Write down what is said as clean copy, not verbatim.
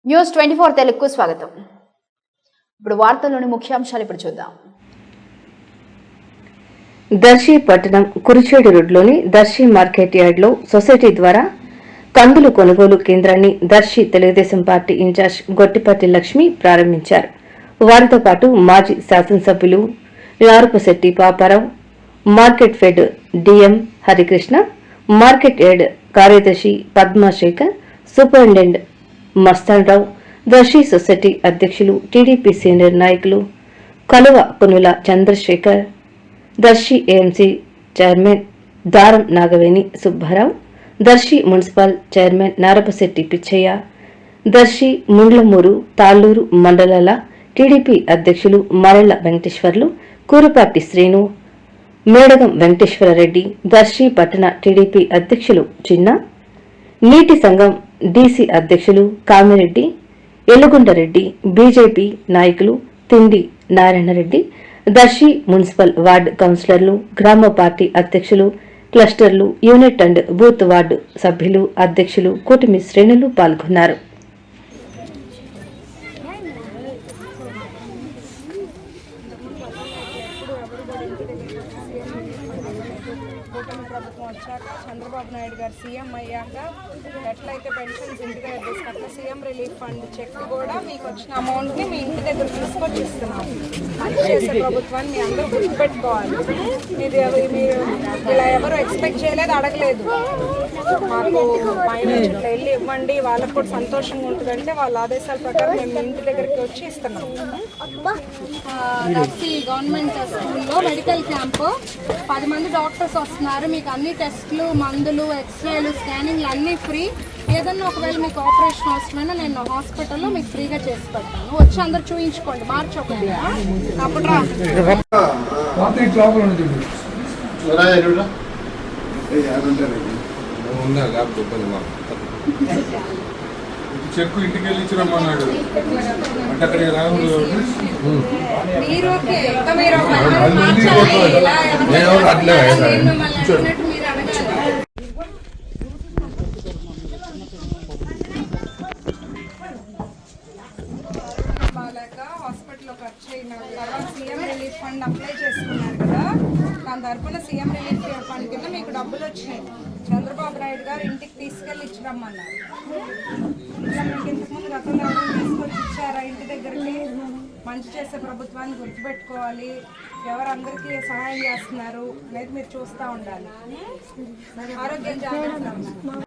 News 24 తెలుగుకు స్వాగతం. ఇప్పుడు వార్తల్లోని ముఖ్యాంశాలు ఇప్పుడు చూద్దాం. దర్శి పట్టణం కురిచేడు రోడ్లోని దర్శి మార్కెట్ యార్డ్లో సొసైటీ ద్వారా కందులు కొనుగోలు కేంద్రాన్ని దర్శి తెలుగుదేశం పార్టీ ఇన్ఛార్జ్ గొట్టిపట్టి లక్ష్మి ప్రారంభించారు. వారితో పాటు మాజీ శాసనసభ్యులు Narapasetti Paparao, market fed DM Harikrishna, market yard కార్యదర్శి పద్మాశేఖర్, సూపరింటెండెంట్ మస్తాన్రావు, దర్శి సొసైటీ అధ్యక్షులు, టీడీపీ సీనియర్ నాయకులు కలువ కొనుల చంద్రశేఖర్, దర్శి ఏఎంసీ చైర్మన్ దారం నాగవేణి సుబ్బారావు, దర్శి మున్సిపల్ చైర్మన్ నారపశెట్టి పిచ్చయ్య, దర్శి ముండ్లమూరు తాళ్లూరు మండలాల టీడీపీ అధ్యక్షులు మరళ్ల వెంకటేశ్వర్లు, కూరపాటి శ్రీను, మేడగం వెంకటేశ్వరరెడ్డి, దర్శి పట్టణ టీడీపీ అధ్యక్షులు చిన్న, నీటి సంఘం డీసీ అధ్యక్షులు కామిరెడ్డి, ఎల్లుగుంటరెడ్డి, బీజేపీ నాయకులు తిండి నారాయణరెడ్డి, దర్శి మున్సిపల్ వార్డు కౌన్సిలర్లు, గ్రామ పార్టీ అధ్యక్షులు, క్లస్టర్లు, యూనిట్ అండ్ బూత్ వార్డు సభ్యులు, అధ్యక్షులు, కూటమి శ్రేణులు పాల్గొన్నారు. ప్రభుత్వం వచ్చాక చంద్రబాబు నాయుడు గారు సీఎం అయ్యాక ఎట్లయితే పెన్షన్స్ ఇంటి దగ్గర తీసుకుంటే సీఎం రిలీఫ్ ఫండ్ చెక్ కూడా మీకు వచ్చిన అమౌంట్ని మీ ఇంటి దగ్గర తీసుకొచ్చి ఇస్తున్నాం. మంచి చేసే ప్రభుత్వాన్ని మీ అందరూ గుర్తుపెట్టుకోవాలి. ఇది మీరు ఇలా ఎవరు ఎక్స్పెక్ట్ చేయలేదు, అడగలేదు. మాకు పైన ఇట్లా వెళ్ళి ఇవ్వండి, వాళ్ళకు కూడా సంతోషంగా ఉంటుందంటే వాళ్ళ ఆదేశాల ప్రకారం మేము మీ ఇంటి దగ్గరికి వచ్చి ఇస్తున్నాం. గవర్నమెంట్ స్కూల్లో మెడికల్ క్యాంపు 10 మంది డాక్టర్స్ వస్తున్నారు. మీకు అన్ని టెస్టులు, మందులు, ఎక్స్రేలు, స్కానింగ్లు అన్నీ ఫ్రీ. ఏదన్నా ఒకవేళ మీకు ఆపరేషన్ అవసరమైనా నేను హాస్పిటల్లో మీకు ఫ్రీగా చేసి పెడతాను. వచ్చి అందరు చూయించుకోండి. మార్చి 1 అప్పుడు రా. చెక్కు ఇంటికి వెళ్ళి ఇచ్చిరమ్మన్నాడు అంటే అక్కడికి రాహుల్ మీరు హాస్పిటల్లో ఖర్చు అయిన తర్వాత సీఎం రిలీఫ్ ఫండ్ అప్లై చేసుకున్నారు కదా, దాని తరఫున సీఎం రిలీఫ్ ఫండ్ కింద మీకు డబ్బులు వచ్చినాయి. చంద్రబాబు నాయుడు గారు ఇంటికి తీసుకెళ్ళి ఇచ్చిరమ్మన్నారు. ఇట్లా మీకు ఇంతకుముందు గతంలో ఎవరు తీసుకొచ్చి ఇచ్చారా ఇంటి దగ్గరికి? మంచి చేసే ప్రభుత్వాన్ని గుర్తుపెట్టుకోవాలి. ఎవరందరికీ సహాయం చేస్తున్నారు అనేది మీరు చూస్తూ ఉండాలి. ఆరోగ్యం జాగ్రత్త.